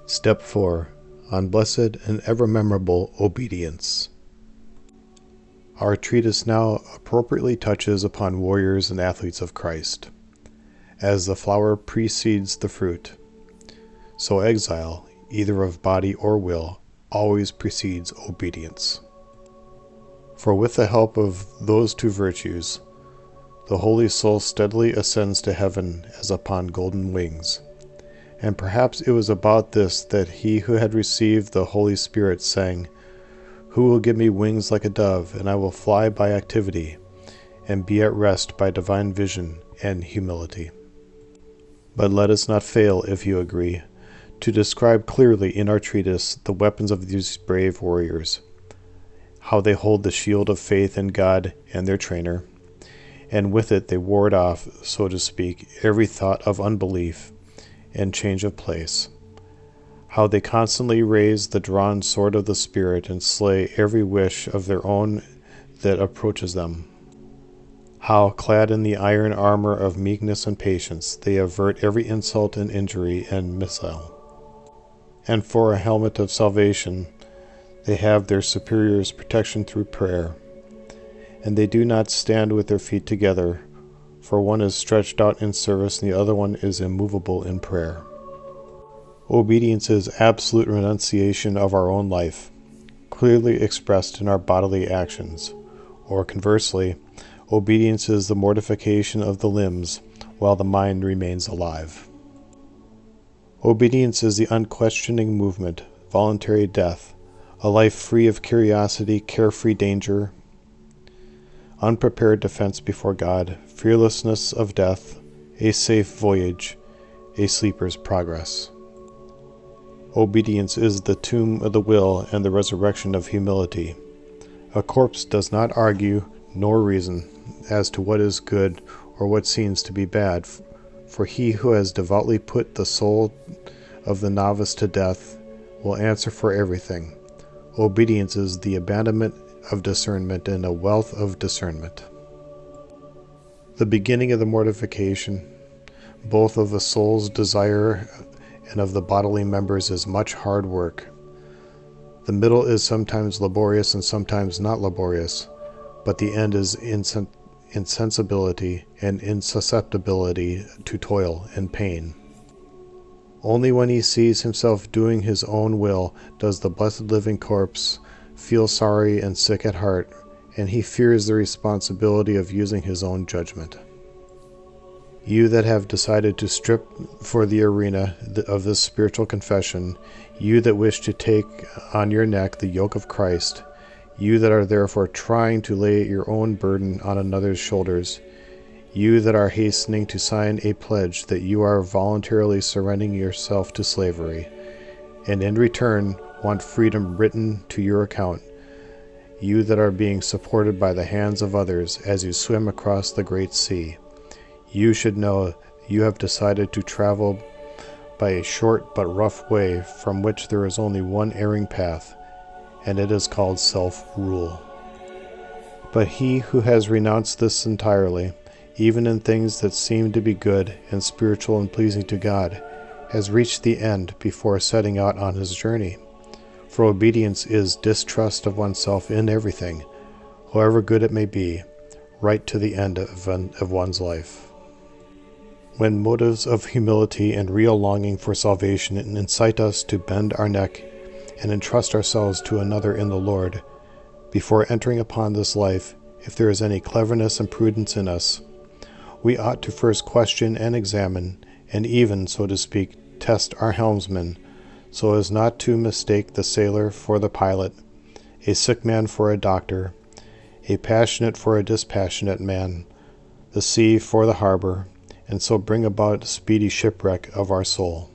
Step 4. On Blessed and Ever Memorable Obedience. Our treatise now appropriately touches upon warriors and athletes of Christ. As the flower precedes the fruit, so exile, either of body or will, always precedes obedience. For with the help of those two virtues, the holy soul steadily ascends to heaven as upon golden wings. And perhaps it was about this that he who had received the Holy Spirit sang, "Who will give me wings like a dove, and I will fly by activity, and be at rest by divine vision and humility." But let us not fail, if you agree, to describe clearly in our treatise the weapons of these brave warriors, how they hold the shield of faith in God and their trainer, and with it they ward off, so to speak, every thought of unbelief and change of place, how they constantly raise the drawn sword of the Spirit and slay every wish of their own that approaches them, how, clad in the iron armor of meekness and patience, they avert every insult and injury and missile. And for a helmet of salvation, they have their superior's protection through prayer, and they do not stand with their feet together, for one is stretched out in service and the other one is immovable in prayer. Obedience is absolute renunciation of our own life, clearly expressed in our bodily actions, or conversely, obedience is the mortification of the limbs while the mind remains alive. Obedience is the unquestioning movement, voluntary death, a life free of curiosity, carefree danger, unprepared defense before God, fearlessness of death, a safe voyage, a sleeper's progress. Obedience is the tomb of the will and the resurrection of humility. A corpse does not argue nor reason as to what is good or what seems to be bad, for he who has devoutly put the soul of the novice to death will answer for everything. Obedience is the abandonment of discernment and a wealth of discernment. The beginning of the mortification, both of the soul's desire and of the bodily members, is much hard work. The middle is sometimes laborious and sometimes not laborious, but the end is insensibility and insusceptibility to toil and pain. Only when he sees himself doing his own will does the blessed living corpse feel sorry and sick at heart, and he fears the responsibility of using his own judgment. You that have decided to strip for the arena of this spiritual confession, you that wish to take on your neck the yoke of Christ, you that are therefore trying to lay your own burden on another's shoulders, you that are hastening to sign a pledge that you are voluntarily surrendering yourself to slavery, and in return want freedom written to your account, you that are being supported by the hands of others as you swim across the great sea, you should know you have decided to travel by a short but rough way from which there is only one erring path, and it is called self-rule. But he who has renounced this entirely, even in things that seem to be good and spiritual and pleasing to God, has reached the end before setting out on his journey. For obedience is distrust of oneself in everything, however good it may be, right to the end of one's life. When motives of humility and real longing for salvation incite us to bend our neck and entrust ourselves to another in the Lord, before entering upon this life, if there is any cleverness and prudence in us, we ought to first question and examine, and even, so to speak, test our helmsman, so as not to mistake the sailor for the pilot, a sick man for a doctor, a passionate for a dispassionate man, the sea for the harbor, and so bring about speedy shipwreck of our soul.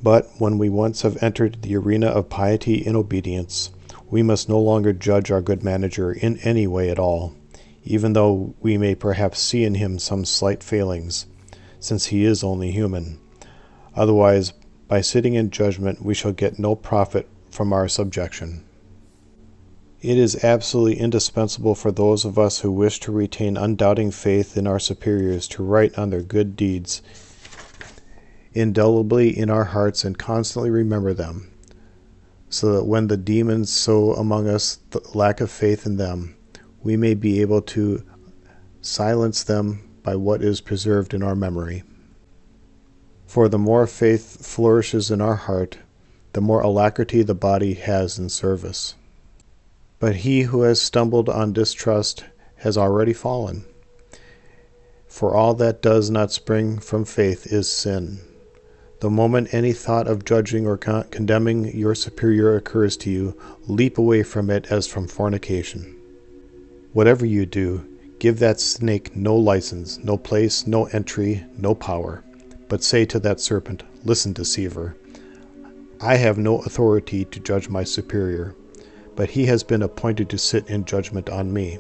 But when we once have entered the arena of piety in obedience, we must no longer judge our good manager in any way at all, even though we may perhaps see in him some slight failings, since he is only human. Otherwise, by sitting in judgment, we shall get no profit from our subjection. It is absolutely indispensable for those of us who wish to retain undoubting faith in our superiors to write on their good deeds indelibly in our hearts and constantly remember them, so that when the demons sow among us the lack of faith in them, we may be able to silence them by what is preserved in our memory. For the more faith flourishes in our heart, the more alacrity the body has in service. But he who has stumbled on distrust has already fallen. For all that does not spring from faith is sin. The moment any thought of judging or condemning your superior occurs to you, leap away from it as from fornication. Whatever you do, give that snake no license, no place, no entry, no power. But say to that serpent, "Listen, deceiver, I have no authority to judge my superior, but he has been appointed to sit in judgment on me.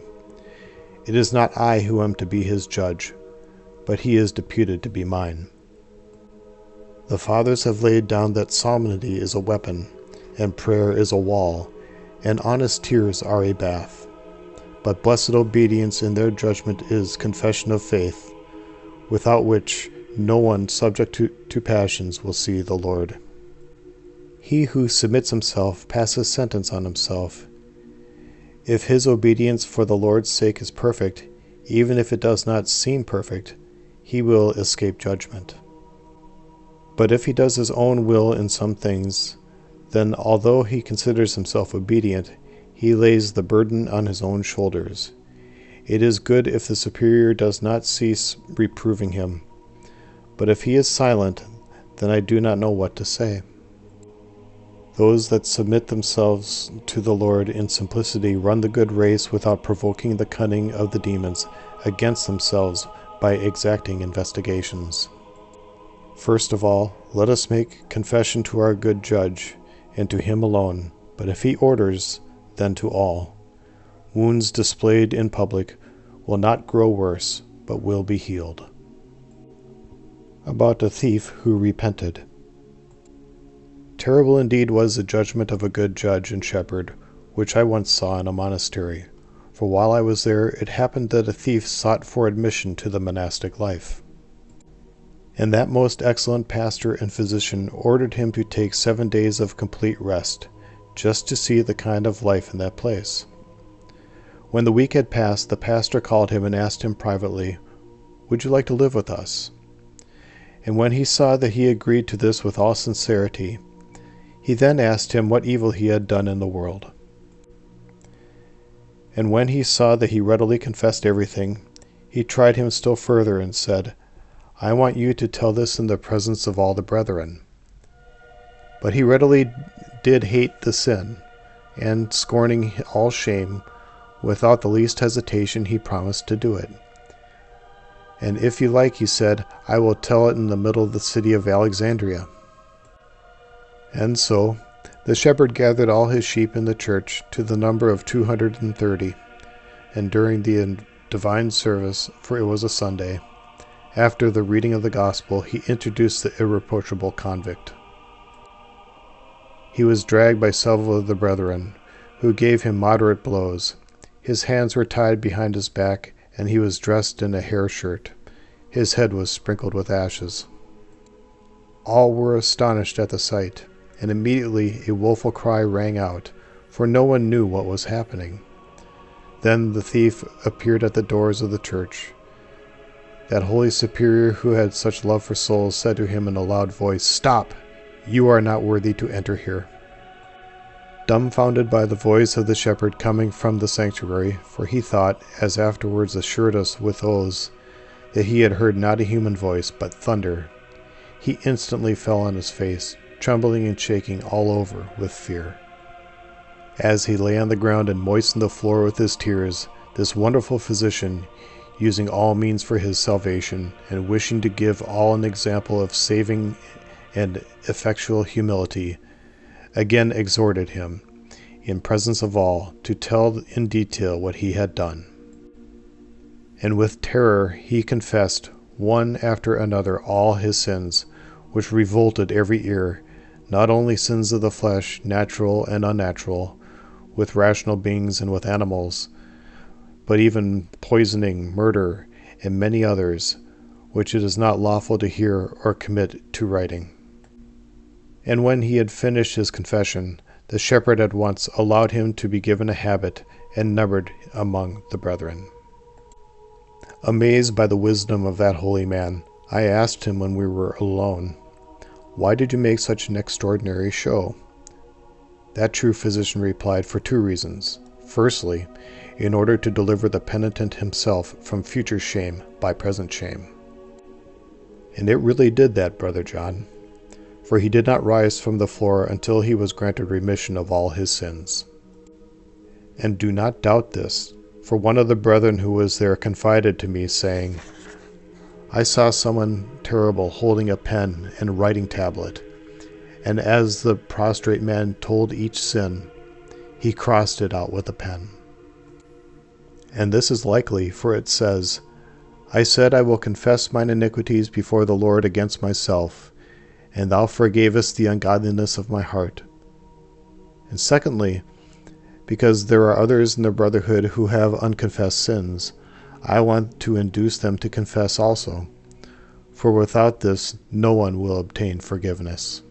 It is not I who am to be his judge, but he is deputed to be mine." The fathers have laid down that solemnity is a weapon, and prayer is a wall, and honest tears are a bath. But blessed obedience in their judgment is confession of faith, without which no one subject to passions will see the Lord. He who submits himself passes sentence on himself. If his obedience for the Lord's sake is perfect, even if it does not seem perfect, he will escape judgment. But if he does his own will in some things, then although he considers himself obedient, he lays the burden on his own shoulders. It is good if the superior does not cease reproving him. But if he is silent, then I do not know what to say. Those that submit themselves to the Lord in simplicity run the good race without provoking the cunning of the demons against themselves by exacting investigations. First of all, let us make confession to our good judge, and to him alone, but if he orders, then to all. Wounds displayed in public will not grow worse, but will be healed. About a thief who repented. Terrible indeed was the judgment of a good judge and shepherd, which I once saw in a monastery. For while I was there, it happened that a thief sought for admission to the monastic life. And that most excellent pastor and physician ordered him to take 7 days of complete rest, just to see the kind of life in that place. When the week had passed, the pastor called him and asked him privately, "Would you like to live with us?" And when he saw that he agreed to this with all sincerity, he then asked him what evil he had done in the world. And when he saw that he readily confessed everything, he tried him still further and said, "I want you to tell this in the presence of all the brethren." But he readily did hate the sin, and scorning all shame, without the least hesitation he promised to do it. "And if you like," he said, "I will tell it in the middle of the city of Alexandria." And so the shepherd gathered all his sheep in the church to the number of 230, and during the divine service, for it was a Sunday, after the reading of the gospel, he introduced the irreproachable convict. He was dragged by several of the brethren, who gave him moderate blows. His hands were tied behind his back, and he was dressed in a hair shirt. His head was sprinkled with ashes. All were astonished at the sight, and immediately a woeful cry rang out, for no one knew what was happening. Then the thief appeared at the doors of the church. That holy superior who had such love for souls said to him in a loud voice, "Stop! You are not worthy to enter here." Dumbfounded by the voice of the shepherd coming from the sanctuary, for he thought, as afterwards assured us with oaths, that he had heard not a human voice, but thunder, he instantly fell on his face, trembling and shaking all over with fear. As he lay on the ground and moistened the floor with his tears, this wonderful physician, using all means for his salvation, and wishing to give all an example of saving and effectual humility, again exhorted him, in presence of all, to tell in detail what he had done. And with terror he confessed, one after another, all his sins, which revolted every ear, not only sins of the flesh, natural and unnatural, with rational beings and with animals, but even poisoning, murder, and many others, which it is not lawful to hear or commit to writing. And when he had finished his confession, the shepherd at once allowed him to be given a habit and numbered among the brethren. Amazed by the wisdom of that holy man, I asked him when we were alone, "Why did you make such an extraordinary show?" That true physician replied, "For two reasons. Firstly, in order to deliver the penitent himself from future shame by present shame." And it really did that, Brother John, for he did not rise from the floor until he was granted remission of all his sins. And do not doubt this, for one of the brethren who was there confided to me, saying, "I saw someone terrible holding a pen and writing tablet, and as the prostrate man told each sin, he crossed it out with a pen." And this is likely, for it says, "I said, I will confess mine iniquities before the Lord against myself, and thou forgavest the ungodliness of my heart." And secondly, because there are others in the brotherhood who have unconfessed sins, I want to induce them to confess also, for without this no one will obtain forgiveness.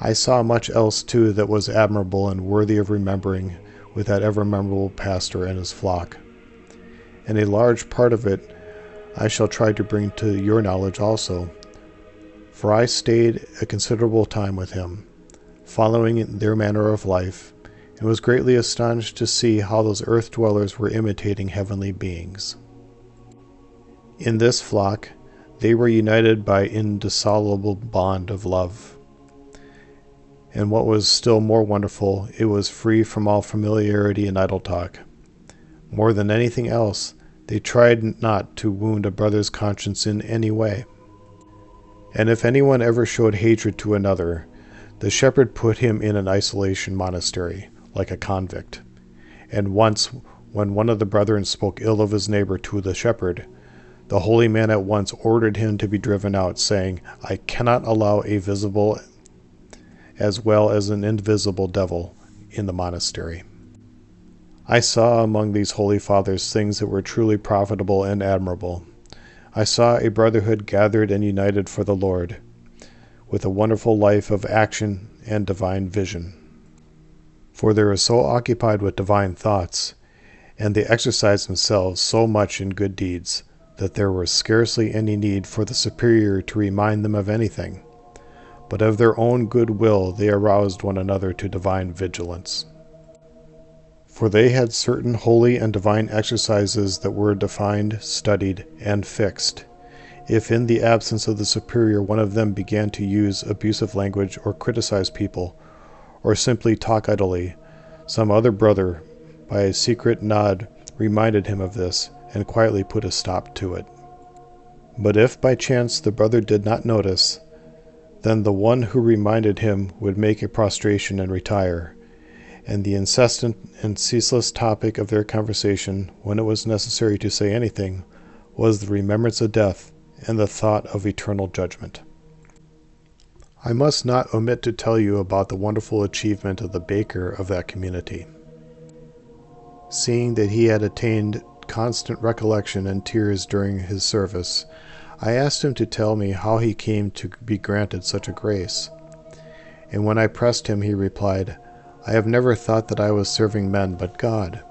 I saw much else too that was admirable and worthy of remembering with that ever-memorable pastor and his flock, and a large part of it I shall try to bring to your knowledge also, for I stayed a considerable time with him, following their manner of life, and was greatly astonished to see how those earth dwellers were imitating heavenly beings. In this flock they were united by indissoluble bond of love. And what was still more wonderful, it was free from all familiarity and idle talk. More than anything else, they tried not to wound a brother's conscience in any way. And if anyone ever showed hatred to another, the shepherd put him in an isolation monastery, like a convict. And once, when one of the brethren spoke ill of his neighbor to the shepherd, the holy man at once ordered him to be driven out, saying, "I cannot allow a visible as well as an invisible devil in the monastery." I saw among these holy fathers things that were truly profitable and admirable. I saw a brotherhood gathered and united for the Lord, with a wonderful life of action and divine vision. For they were so occupied with divine thoughts, and they exercised themselves so much in good deeds, that there was scarcely any need for the superior to remind them of anything, but of their own good will they aroused one another to divine vigilance. For they had certain holy and divine exercises that were defined, studied, and fixed. If in the absence of the superior one of them began to use abusive language or criticize people, or simply talk idly, some other brother, by a secret nod, reminded him of this, and quietly put a stop to it. But if by chance the brother did not notice, then the one who reminded him would make a prostration and retire, and the incessant and ceaseless topic of their conversation, when it was necessary to say anything, was the remembrance of death and the thought of eternal judgment. I must not omit to tell you about the wonderful achievement of the baker of that community. Seeing that he had attained constant recollection and tears during his service, I asked him to tell me how he came to be granted such a grace. And when I pressed him, he replied, "I have never thought that I was serving men but God.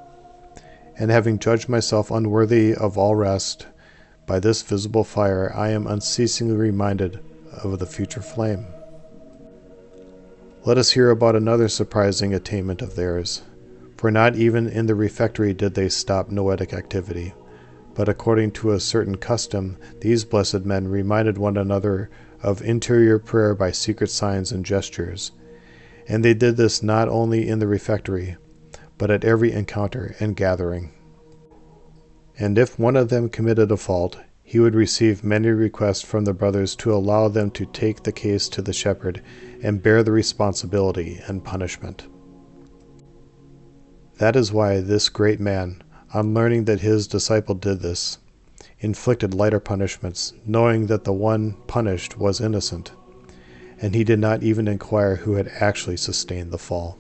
And having judged myself unworthy of all rest, by this visible fire I am unceasingly reminded of the future flame." Let us hear about another surprising attainment of theirs. For not even in the refectory did they stop noetic activity, but according to a certain custom, these blessed men reminded one another of interior prayer by secret signs and gestures. And they did this not only in the refectory, but at every encounter and gathering. And if one of them committed a fault, he would receive many requests from the brothers to allow them to take the case to the shepherd and bear the responsibility and punishment. That is why this great man, on learning that his disciple did this, inflicted lighter punishments, knowing that the one punished was innocent, and he did not even inquire who had actually sustained the fall.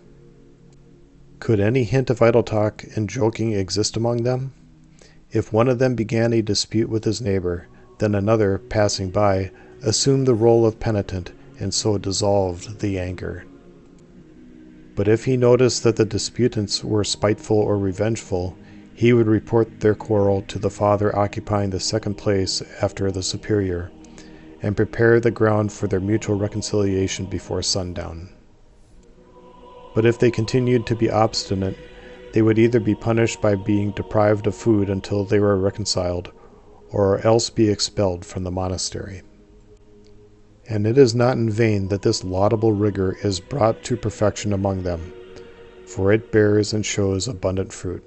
Could any hint of idle talk and joking exist among them? If one of them began a dispute with his neighbor, Then another, passing by, assumed the role of penitent, and so dissolved the anger. But if he noticed that the disputants were spiteful or revengeful, he would report their quarrel to the father occupying the second place after the superior, and prepare the ground for their mutual reconciliation before sundown. But if they continued to be obstinate, they would either be punished by being deprived of food until they were reconciled, or else be expelled from the monastery. And it is not in vain that this laudable rigor is brought to perfection among them, for it bears and shows abundant fruit.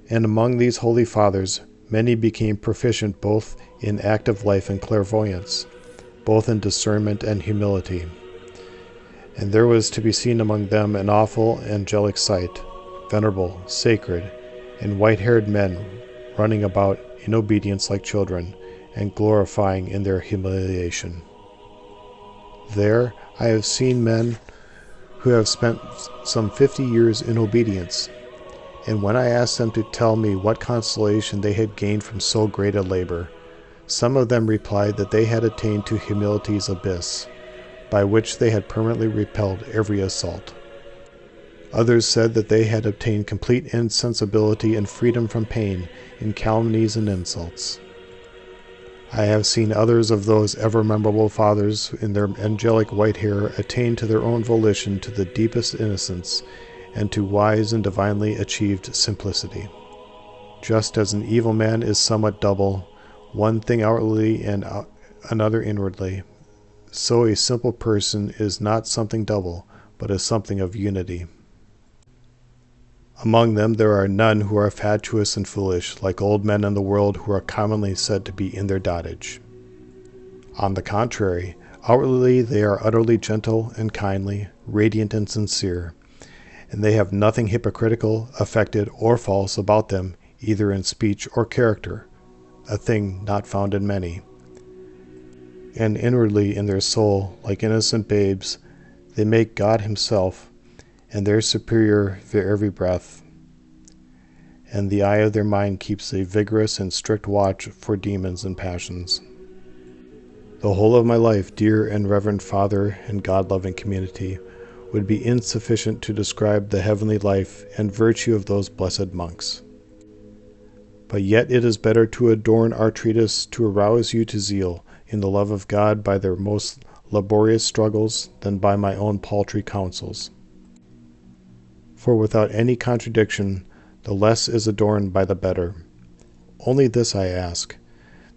And among these holy fathers, many became proficient both in active life and clairvoyance, both in discernment and humility. And there was to be seen among them an awful angelic sight, venerable, sacred, and white-haired men running about in obedience like children, and glorifying in their humiliation. There I have seen men who have spent some 50 years in obedience, and when I asked them to tell me what consolation they had gained from so great a labor, some of them replied that they had attained to humility's abyss, by which they had permanently repelled every assault. Others said that they had obtained complete insensibility and freedom from pain in calumnies and insults. I have seen others of those ever-memorable fathers in their angelic white hair attain to their own volition to the deepest innocence and to wise and divinely achieved simplicity. Just as an evil man is somewhat double, one thing outwardly and another inwardly, so a simple person is not something double, but is something of unity. Among them there are none who are fatuous and foolish, like old men in the world who are commonly said to be in their dotage. On the contrary, outwardly they are utterly gentle and kindly, radiant and sincere, and they have nothing hypocritical, affected, or false about them, either in speech or character, a thing not found in many. And inwardly in their soul, like innocent babes, they make God himself, and their superior their every breath. And the eye of their mind keeps a vigorous and strict watch for demons and passions. The whole of my life, dear and reverend Father and God-loving community, would be insufficient to describe the heavenly life and virtue of those blessed monks. But yet it is better to adorn our treatise to arouse you to zeal in the love of God by their most laborious struggles than by my own paltry counsels. For without any contradiction, the less is adorned by the better. Only this I ask,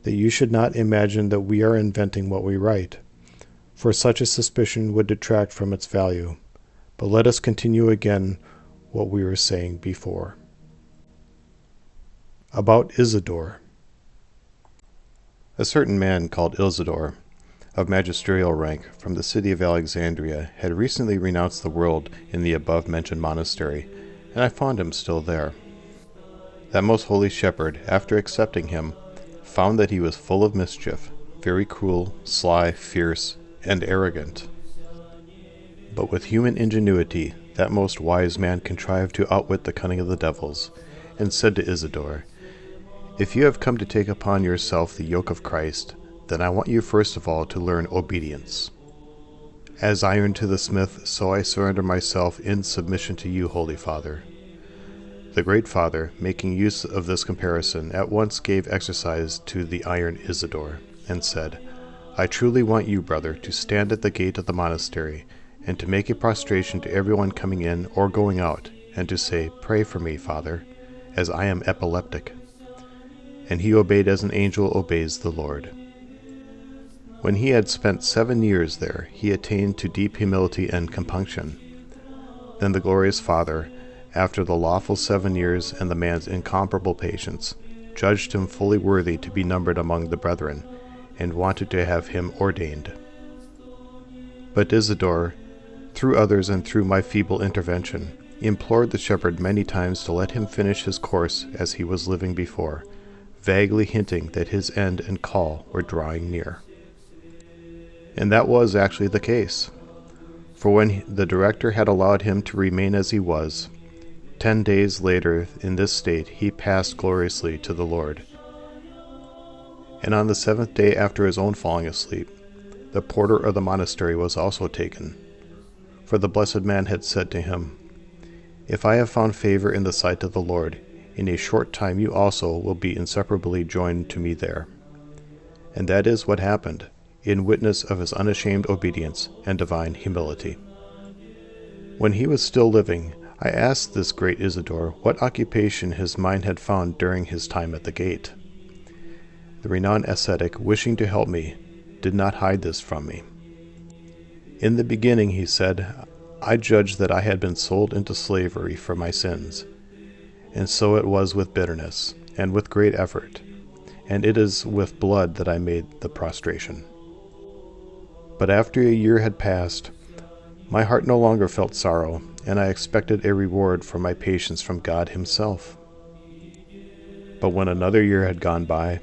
that you should not imagine that we are inventing what we write, for such a suspicion would detract from its value. But let us continue again what we were saying before. About Isidore. A certain man called Isidore, of magisterial rank, from the city of Alexandria, had recently renounced the world in the above-mentioned monastery, and I found him still there. That most holy shepherd, after accepting him, found that he was full of mischief, very cruel, sly, fierce, and arrogant. But with human ingenuity, that most wise man contrived to outwit the cunning of the devils, and said to Isidore, "If you have come to take upon yourself the yoke of Christ, then I want you first of all to learn obedience. As iron to the smith, so I surrender myself in submission to you, Holy Father." The Great Father, making use of this comparison, at once gave exercise to the iron Isidore, and said, "I truly want you, brother, to stand at the gate of the monastery, and to make a prostration to everyone coming in or going out, and to say, 'Pray for me, Father, as I am epileptic.'" And he obeyed as an angel obeys the Lord. When he had spent 7 years there, he attained to deep humility and compunction. Then the glorious Father, after the lawful 7 years and the man's incomparable patience, judged him fully worthy to be numbered among the brethren, and wanted to have him ordained. But Isidore, through others and through my feeble intervention, implored the shepherd many times to let him finish his course as he was living before, vaguely hinting that his end and call were drawing near. And that was actually the case, for when the director had allowed him to remain as he was, 10 days later in this state he passed gloriously to the Lord. And on the 7th day after his own falling asleep, the porter of the monastery was also taken. For the blessed man had said to him, "If I have found favor in the sight of the Lord, in a short time you also will be inseparably joined to me there." And that is what happened, in witness of his unashamed obedience and divine humility. When he was still living, I asked this great Isidore what occupation his mind had found during his time at the gate. The renowned ascetic, wishing to help me, did not hide this from me. "In the beginning," he said, "I judged that I had been sold into slavery for my sins, and so it was with bitterness, and with great effort, and it is with blood that I made the prostration. But after a year had passed, my heart no longer felt sorrow, and I expected a reward for my patience from God himself. But when another year had gone by,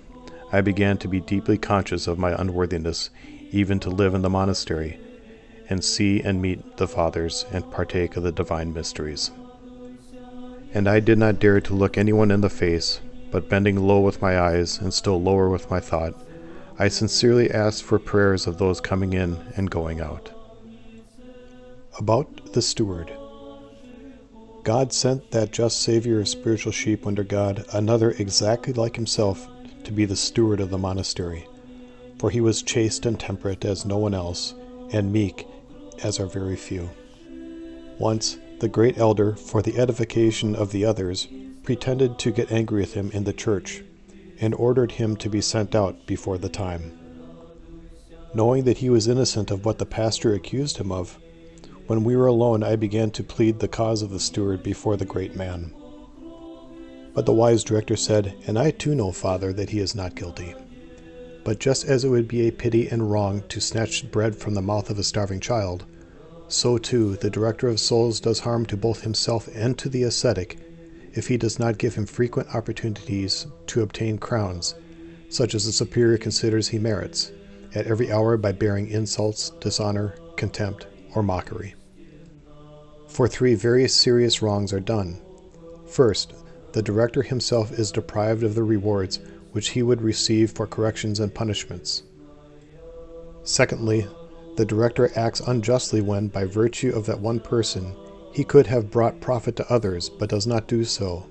I began to be deeply conscious of my unworthiness even to live in the monastery, and see and meet the fathers, and partake of the divine mysteries. And I did not dare to look anyone in the face, but bending low with my eyes, and still lower with my thought, I sincerely asked for prayers of those coming in and going out." About the steward. God sent that just Savior of spiritual sheep under God another exactly like himself to be the steward of the monastery, for he was chaste and temperate as no one else, and meek as are very few. Once the great elder, for the edification of the others, pretended to get angry with him in the church, and ordered him to be sent out before the time. Knowing that he was innocent of what the pastor accused him of, when we were alone I began to plead the cause of the steward before the great man. But the wise director said, "And I too know, Father, that he is not guilty. But just as it would be a pity and wrong to snatch bread from the mouth of a starving child, so too the director of souls does harm to both himself and to the ascetic if he does not give him frequent opportunities to obtain crowns, such as the superior considers he merits, at every hour by bearing insults, dishonor, contempt, or mockery. For 3 very serious wrongs are done. First, the director himself is deprived of the rewards which he would receive for corrections and punishments. Secondly, the director acts unjustly when, by virtue of that one person, he could have brought profit to others, but does not do so.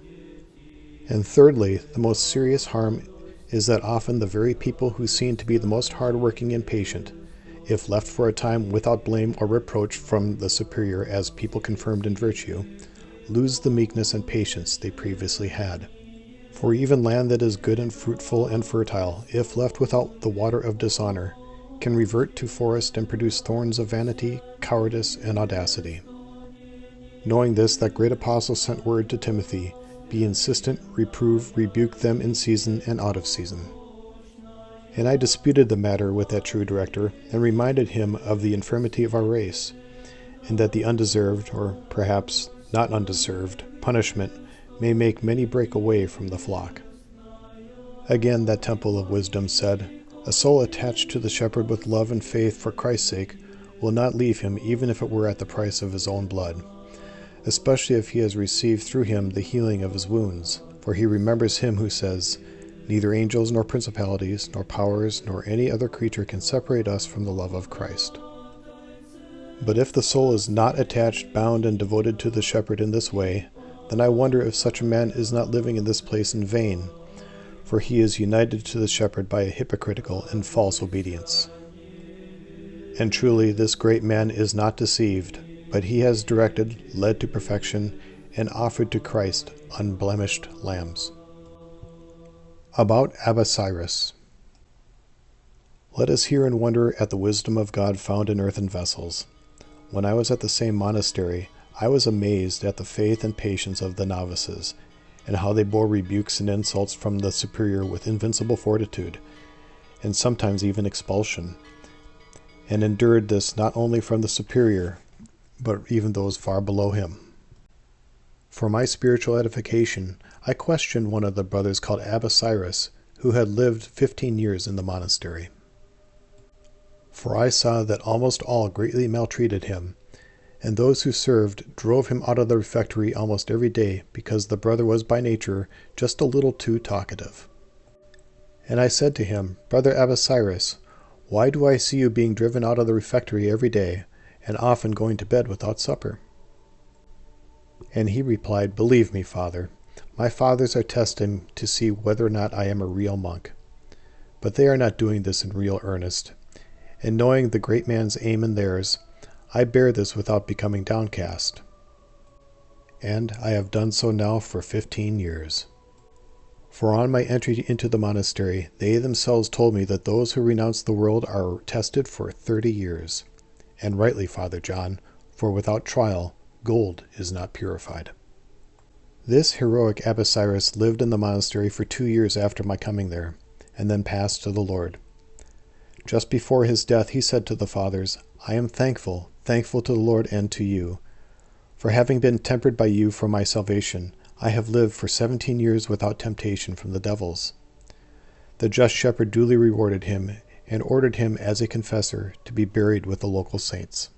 And thirdly, the most serious harm is that often the very people who seem to be the most hard-working and patient, if left for a time without blame or reproach from the superior as people confirmed in virtue, lose the meekness and patience they previously had. For even land that is good and fruitful and fertile, if left without the water of dishonor, can revert to forest and produce thorns of vanity, cowardice, and audacity. Knowing this, that great apostle sent word to Timothy, "Be insistent, reprove, rebuke them in season and out of season." And I disputed the matter with that true director, and reminded him of the infirmity of our race, and that the undeserved, or perhaps not undeserved, punishment may make many break away from the flock. Again that temple of wisdom said, "A soul attached to the shepherd with love and faith for Christ's sake will not leave him even if it were at the price of his own blood, especially if he has received through him the healing of his wounds, for he remembers him who says, 'Neither angels nor principalities, nor powers, nor any other creature can separate us from the love of Christ.' But if the soul is not attached, bound, and devoted to the shepherd in this way, then I wonder if such a man is not living in this place in vain, for he is united to the shepherd by a hypocritical and false obedience. And truly this great man is not deceived, but he has directed, led to perfection, and offered to Christ unblemished lambs." About Abba Cyrus. Let us hear and wonder at the wisdom of God found in earthen vessels. When I was at the same monastery, I was amazed at the faith and patience of the novices, and how they bore rebukes and insults from the superior with invincible fortitude, and sometimes even expulsion, and endured this not only from the superior, but even those far below him. For my spiritual edification, I questioned one of the brothers called Abba Cyrus, who had lived 15 years in the monastery. For I saw that almost all greatly maltreated him, and those who served drove him out of the refectory almost every day because the brother was by nature just a little too talkative. And I said to him, Brother Abasiris, why do I see you being driven out of the refectory every day, and often going to bed without supper? And he replied, Believe me, Father, my fathers are testing to see whether or not I am a real monk. But they are not doing this in real earnest. And knowing the great man's aim and theirs, I bear this without becoming downcast. And I have done so now for 15 years. For on my entry into the monastery, they themselves told me that those who renounce the world are tested for 30 years. And rightly, Father John, for without trial, gold is not purified. This heroic Abasiris lived in the monastery for 2 years after my coming there, and then passed to the Lord. Just before his death, he said to the fathers, I am thankful to the Lord and to you. For having been tempered by you for my salvation, I have lived for 17 years without temptation from the devils. The just shepherd duly rewarded him, and ordered him as a confessor to be buried with the local saints.